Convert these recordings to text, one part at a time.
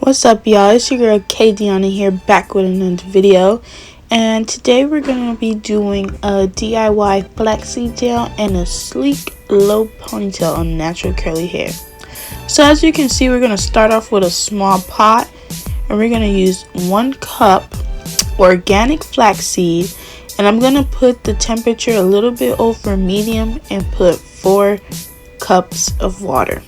What's up, y'all? It's your girl KDiani here, back with another video. And today we're going to be doing a DIY flaxseed gel and a sleek low ponytail on natural curly hair. So as you can see, we're going to start off with a small pot, and we're going to use 1 cup organic flaxseed, and I'm going to put the temperature a little bit over medium and put 4 cups of water.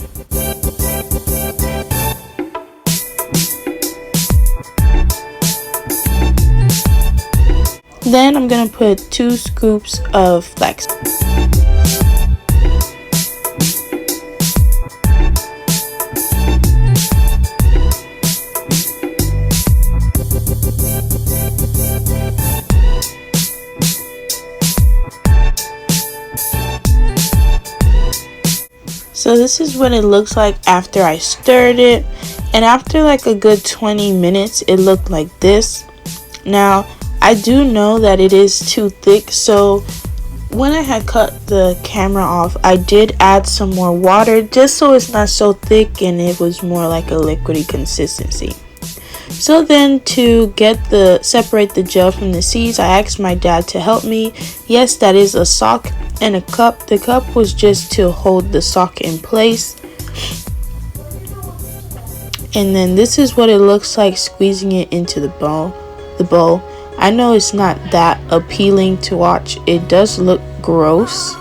Then I'm going to put 2 scoops of flaxseed. So this is what it looks like after I stirred it, and after like a good 20 minutes it looked like this. Now I do know that it is too thick, so when I had cut the camera off, I did add some more water just so it's not so thick and it was more like a liquidy consistency. So then to separate the gel from the seeds, I asked my dad to help me. Yes, that is a sock and a cup. The cup was just to hold the sock in place. And then this is what it looks like squeezing it into the bowl. I know it's not that appealing to watch. It does look gross,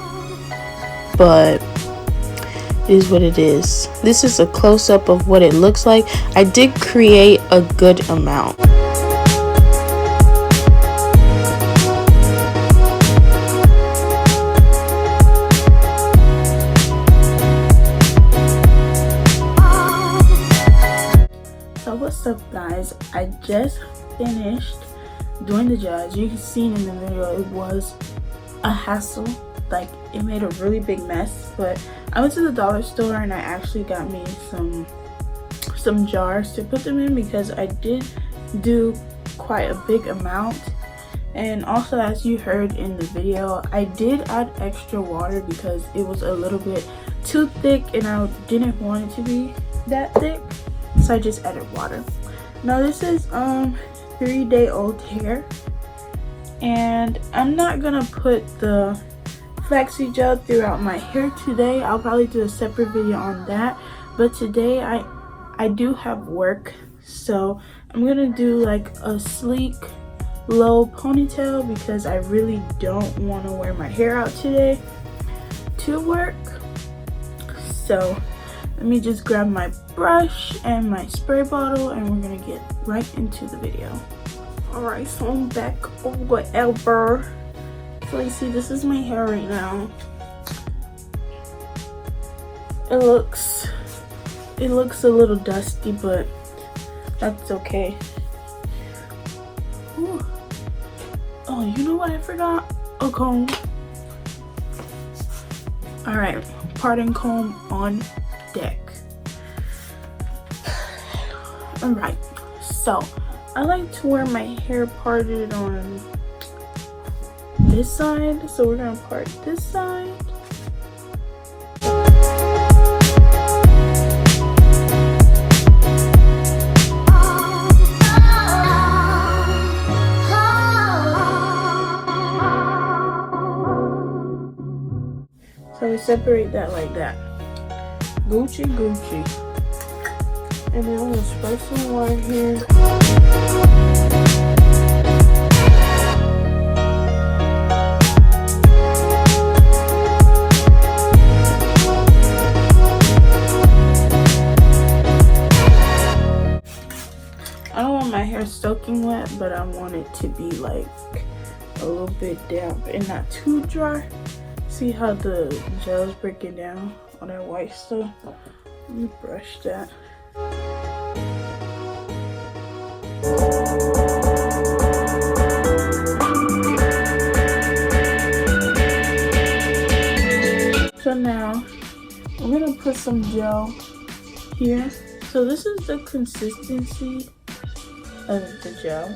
but it is what it is. This is a close-up of what it looks like. I did create a good amount. So what's up, guys? I just finished doing the gel. As you can see in the video, it was a hassle. Like, it made a really big mess, but I went to the dollar store and I actually got me some jars to put them in because I did do quite a big amount. And also, as you heard in the video, I did add extra water because it was a little bit too thick and I didn't want it to be that thick, so I just added water. Now this is 3-day-old hair, and I'm not gonna put the flaxseed gel throughout my hair today. I'll probably do a separate video on that, but today I do have work, so I'm gonna do like a sleek low ponytail because I really don't want to wear my hair out today to work. So let me just grab my brush and my spray bottle and we're gonna get right into the video. Alright, so I'm back or whatever. So you see, this is my hair right now. It looks a little dusty, but that's okay. Ooh. Oh, you know what I forgot? A comb. Alright, parting comb on deck. Alright, so I like to wear my hair parted on this side, so we're gonna part this side. So we separate that like that. Gucci. And then I'm gonna spray some water here. I don't want my hair soaking wet, but I want it to be like a little bit damp and not too dry. See how the gel is breaking down on that white stuff? Let me brush that. So now I'm gonna put some gel here. So this is the consistency of the gel,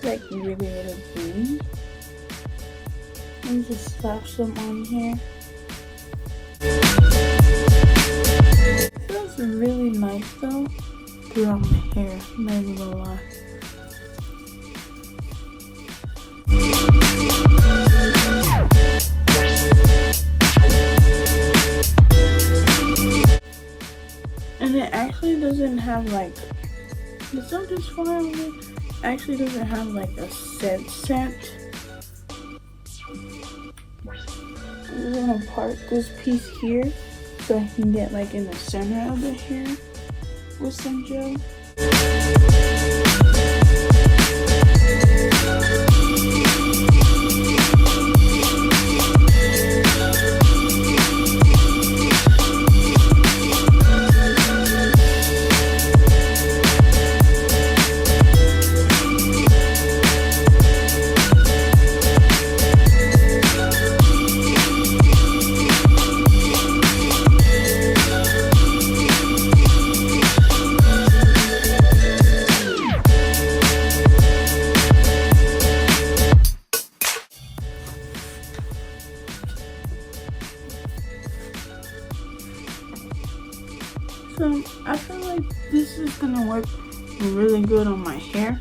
like really green. Let me just slap some on here. It feels really nice though. throughout my hair. I'm not even gonna lie. And it actually doesn't have like, the stuff that's fine with it actually doesn't have like a scent. I'm gonna part this piece here so I can get like in the center of the hair with some gel. So I feel like this is gonna work really good on my hair.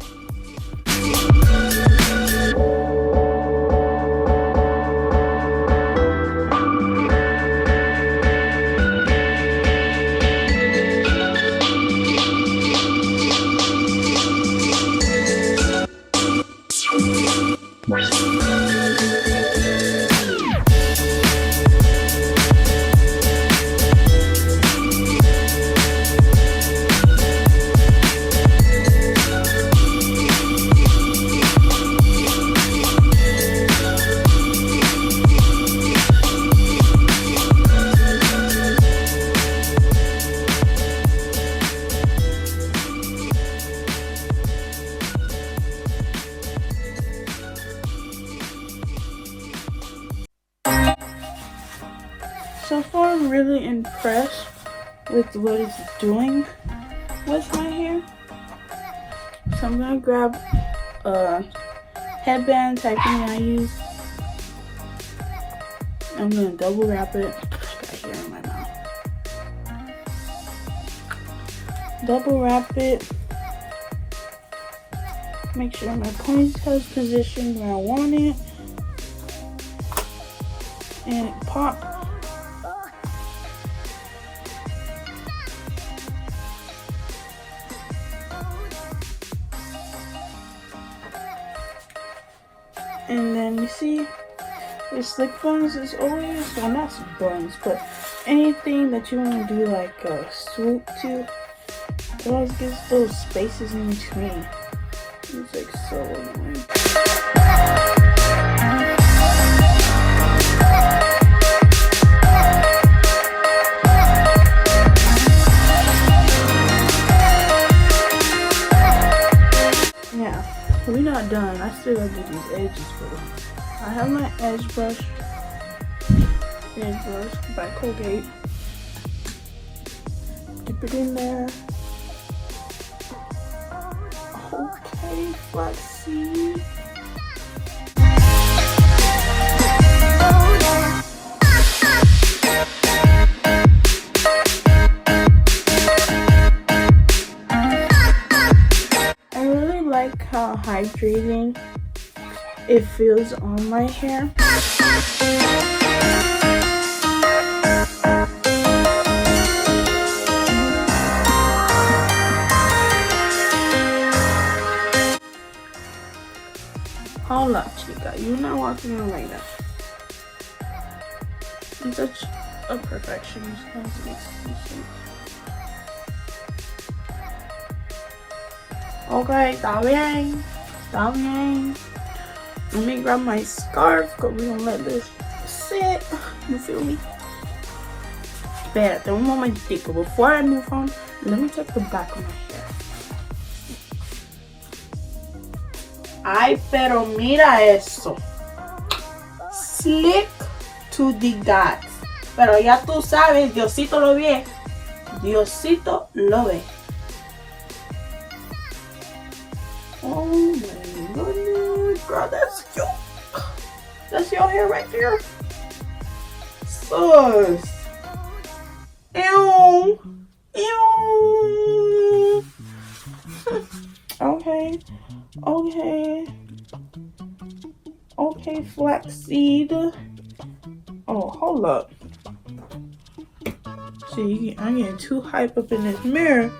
So far, I'm really impressed with what it's doing with my hair. So I'm gonna grab a headband type thing I use. I'm gonna double wrap it. Got hair in my mouth. Double wrap it. Make sure my ponytail is positioned where I want it. And pop. And then you see the slick buns is always, well, not buns, but anything that you want to do like a swoop to, it always gets those spaces in between. It's like so annoying. We're not done. I still gotta do these edges for them. I have my edge brush by Colgate. Dip it in there. Okay, Flaxseed. How hydrating it feels on my hair. Hold up, chica, you're not walking around like that. I'm such a perfectionist. That makes no sense. Okay, está bien. Está bien. Let me grab my scarf because we're gonna let this sit. You feel me? Espérate un momentico. Before I move on, let me take the back of my hair. Ay, pero mira eso. Slick to the gods. Pero ya tú sabes, Diosito lo ve. Diosito lo ve. Oh my goodness, girl, that's you. That's your hair right there. Sus. Ew. Ew. Okay. Okay, flaxseed. Oh, hold up. See, I'm getting too hyped up in this mirror.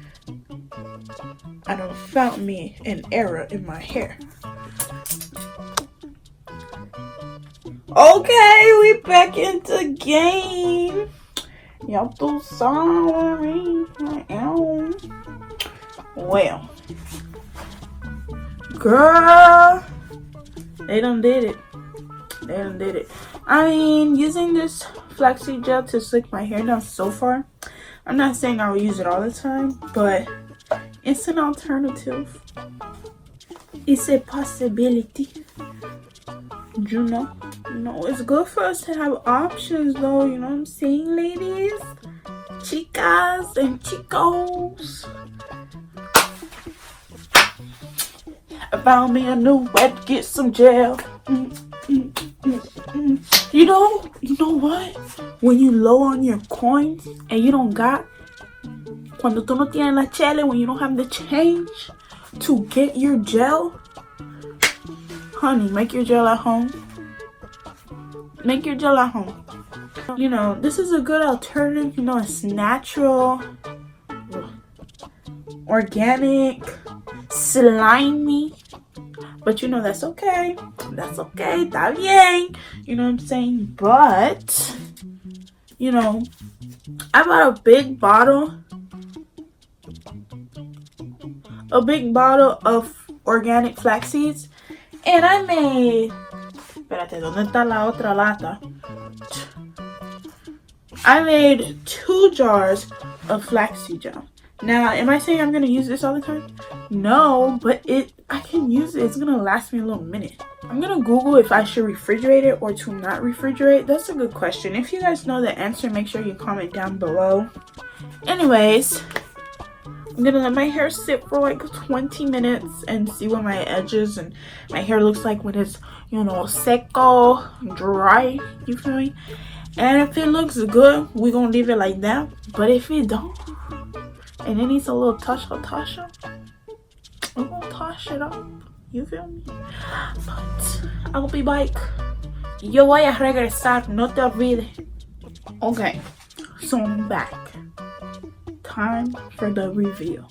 I done found me an error in my hair. Okay, we back into game. Y'all too sorry. I am. Well, girl, they done did it. They done did it. I mean, using this flaxseed gel to slick my hair down so far, I'm not saying I will use it all the time, but it's an alternative. It's a possibility. You know, it's good for us to have options though, you know what I'm saying, ladies? Chicas and chicos. I found me a new way to get some gel. You know what? When you low on your coins and you don't got, cuando tú no tienes la chele, when you don't have the change to get your gel, honey, make your gel at home. Make your gel at home. You know, this is a good alternative. You know, it's natural, organic, slimy. But you know, that's okay. That's okay. Está bien. You know what I'm saying? But, you know, I bought a big bottle of organic flax seeds. And I made, espérate, ¿dónde está la otra lata? I made 2 jars of flaxseed gel. Now, am I saying I'm going to use this all the time? No, but I can use it. It's going to last me a little minute. I'm going to Google if I should refrigerate it or to not refrigerate. That's a good question. If you guys know the answer, make sure you comment down below. Anyways, I'm going to let my hair sit for like 20 minutes and see what my edges and my hair looks like when it's, you know, seco, dry. You feel me? And if it looks good, we're going to leave it like that. But if it don't, and it needs a little touch up, we're gonna touch it up. You feel me? But I'll be back. Yo voy a regresar, no te olvides. Okay, so I'm back. Time for the reveal.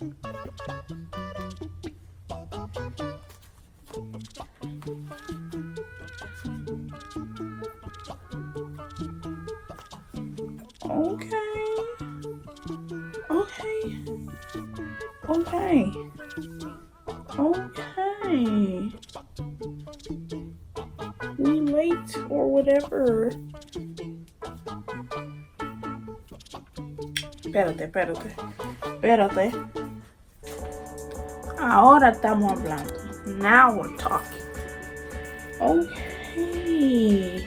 Okay. We late or whatever. Espérate. Ahora estamos hablando. Now we're talking. Okay.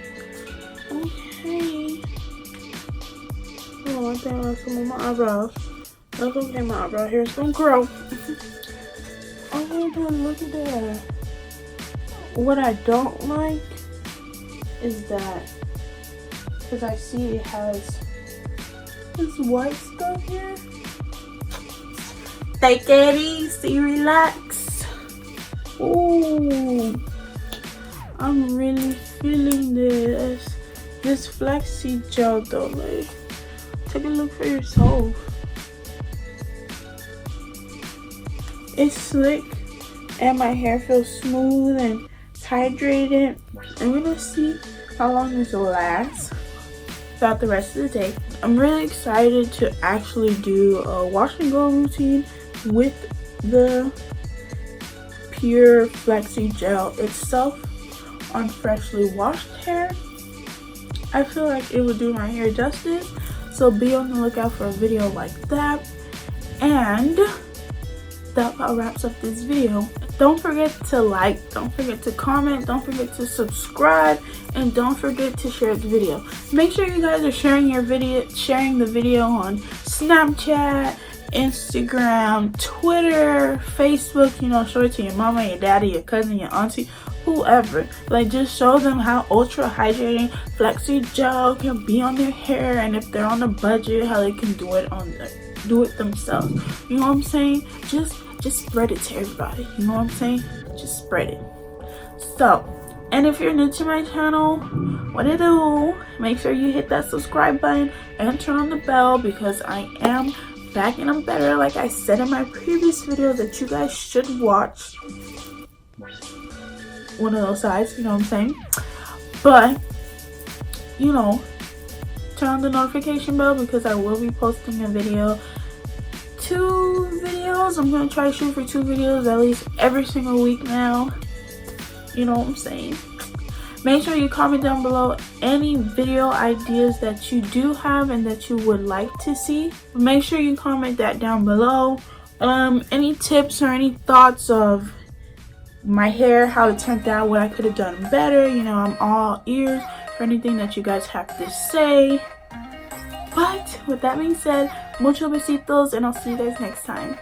Oh, I think that's some of my eyebrows. That's okay, my eyebrow hair's gonna grow. Oh, look at that. What I don't like is that, because I see it has this white stuff here. Take it easy, relax. Ooh, I'm really feeling this flaxseed gel though. Like, take a look for yourself. It's slick and my hair feels smooth and hydrated. I'm gonna see how long this will last throughout the rest of the day. I'm really excited to actually do a wash and go routine with the pure flaxseed gel itself on freshly washed hair. I feel like it would do my hair justice, so be on the lookout for a video like that. And that about wraps up this video. Don't forget to like, don't forget to comment, don't forget to subscribe, and don't forget to share the video. Make sure you guys are sharing the video on Snapchat, Instagram, Twitter, Facebook. You know, show it to your mama, your daddy, your cousin, your auntie, whoever. Like, just show them how ultra hydrating flaxseed gel can be on their hair, and if they're on a budget, how they can do it themselves. You know what I'm saying? Just just spread it to everybody. You know what I'm saying? Just spread it. So, and if you're new to my channel, what to do, make sure you hit that subscribe button and turn on the bell, because I am back and I'm better, like I said in my previous video that you guys should watch. One of those sides, you know what I'm saying? But, you know, turn on the notification bell, because I will be posting a video, 2 videos. I'm gonna try to shoot for 2 videos at least every single week now. You know what I'm saying? Make sure you comment down below any video ideas that you do have and that you would like to see. Make sure you comment that down below. Any tips or any thoughts of my hair, how it turned out, what I could have done better. You know, I'm all ears for anything that you guys have to say. But with that being said, mucho besitos, and I'll see you guys next time.